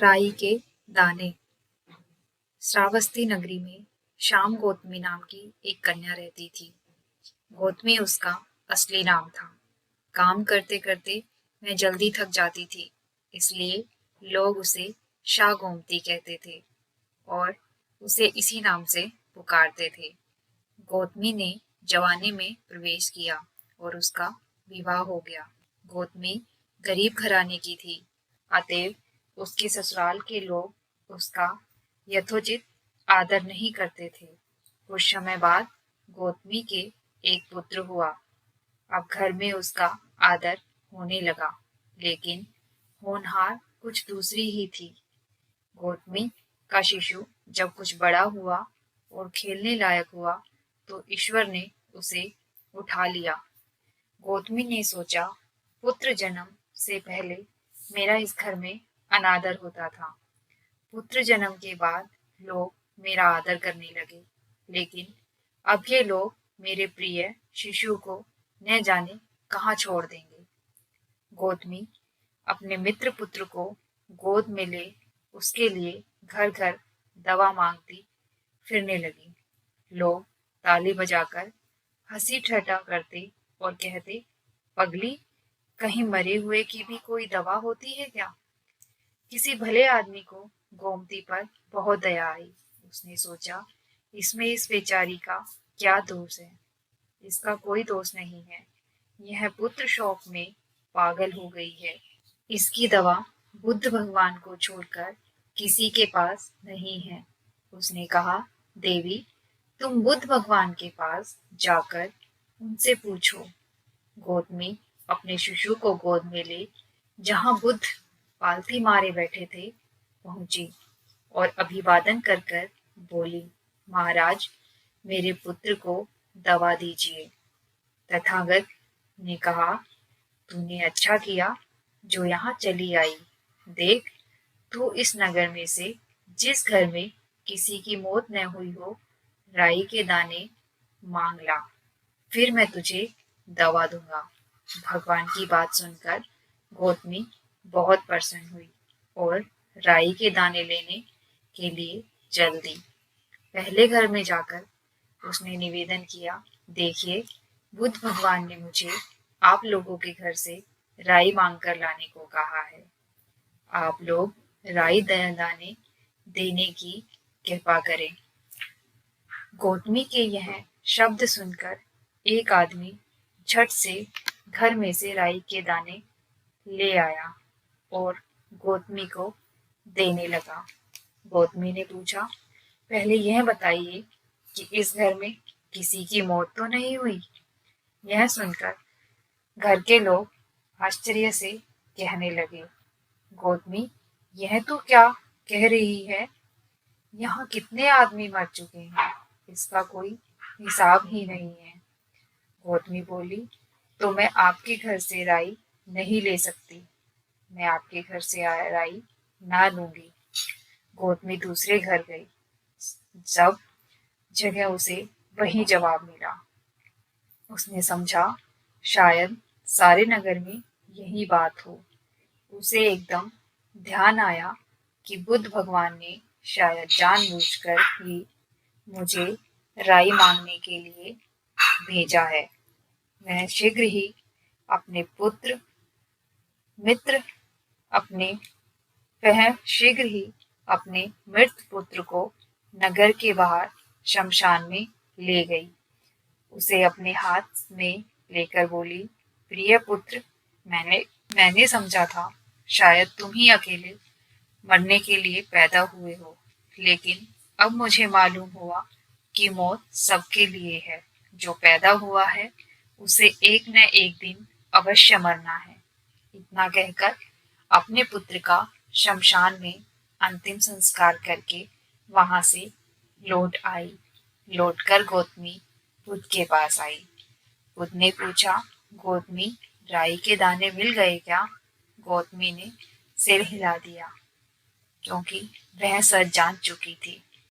राई के दाने। श्रावस्ती नगरी में श्याम गौतमी नाम की एक कन्या रहती थी। गौतमी उसका असली नाम था। काम करते करते मैं जल्दी थक जाती थी, इसलिए लोग उसे शाह गोमती कहते थे और उसे इसी नाम से पुकारते थे। गौतमी ने जवानी में प्रवेश किया और उसका विवाह हो गया। गौतमी गरीब घराने की थी, अतएव उसके ससुराल के लोग उसका यथोचित आदर नहीं करते थे। कुछ समय बाद गौतमी के एक पुत्र हुआ। अब घर में उसका आदर होने लगा, लेकिन होनहार कुछ दूसरी ही थी। गौतमी का शिशु जब कुछ बड़ा हुआ और खेलने लायक हुआ तो ईश्वर ने उसे उठा लिया। गौतमी ने सोचा, पुत्र जन्म से पहले मेरा इस घर में अनादर होता था। पुत्र जन्म के बाद लोग मेरा आदर करने लगे, लेकिन अब ये लोग मेरे प्रिय शिशु को न जाने कहाँ छोड़ देंगे। गौतमी अपने मित्र पुत्र को गोद में ले उसके लिए घर घर दवा मांगती फिरने लगी। लोग ताली बजाकर हंसी ठट्ठा करते और कहते, पगली, कहीं मरे हुए की भी कोई दवा होती है क्या? किसी भले आदमी को गोमती पर बहुत दया आई। उसने सोचा, इसमें इस बेचारी का क्या दोष है? इसका कोई दोष नहीं है। यह पुत्र शोक में पागल हो गई है। इसकी दवा बुद्ध भगवान को छोड़कर किसी के पास नहीं है। उसने कहा, देवी, तुम बुद्ध भगवान के पास जाकर उनसे पूछो। गौतमी अपने शिशु को गोद में ले जहां बुद्ध पालथी मारे बैठे थे पहुंची और अभिवादन कर कर बोली, महाराज, मेरे पुत्र को दवा दीजिए। तथागत ने कहा, तूने अच्छा किया जो यहाँ चली आई। देख, तू इस नगर में से जिस घर में किसी की मौत न हुई हो, राई के दाने मांग ला, फिर मैं तुझे दवा दूंगा। भगवान की बात सुनकर गौतमी बहुत प्रसन्न हुई और राई के दाने लेने के लिए चल दी। पहले घर में जाकर उसने निवेदन किया, देखिए, बुद्ध भगवान ने मुझे आप लोगों के घर से राई मांग कर लाने को कहा है। आप लोग राई दाने देने की कृपा करें। गौतमी के यह शब्द सुनकर एक आदमी झट से घर में से राई के दाने ले आया और गौतमी को देने लगा। गौतमी ने पूछा, पहले यह बताइए कि इस घर में किसी की मौत तो नहीं हुई? यह सुनकर घर के लोग आश्चर्य से कहने लगे, गौतमी, यह तो क्या कह रही है? यहाँ कितने आदमी मर चुके हैं, इसका कोई हिसाब ही नहीं है। गौतमी बोली, तो मैं आपके घर से राई नहीं ले सकती। मैं आपके घर से राई ना लूंगी। गौतमी दूसरे घर गई। सब जगह उसे वही जवाब मिला। उसने समझा, शायद सारे नगर में यही बात हो। उसे एकदम ध्यान आया कि बुद्ध भगवान ने शायद जानबूझकर ही मुझे राई मांगने के लिए भेजा है। वह शीघ्र ही अपने पुत्र मित्र अपने वह शीघ्र ही अपने मृत पुत्र को नगर के बाहर शमशान में ले गई। उसे अपने हाथ में लेकर बोली, प्रिय पुत्र, मैंने समझा था शायद तुम ही अकेले मरने के लिए पैदा हुए हो, लेकिन अब मुझे मालूम हुआ कि मौत सबके लिए है। जो पैदा हुआ है उसे एक न एक दिन अवश्य मरना है। इतना कहकर अपने पुत्र का शमशान में अंतिम संस्कार करके वहां से लौट आई। लौटकर गौतमी बुद्ध के पास आई। बुद्ध ने पूछा, गौतमी, राई के दाने मिल गए क्या? गौतमी ने सिर हिला दिया, क्योंकि वह सच जान चुकी थी।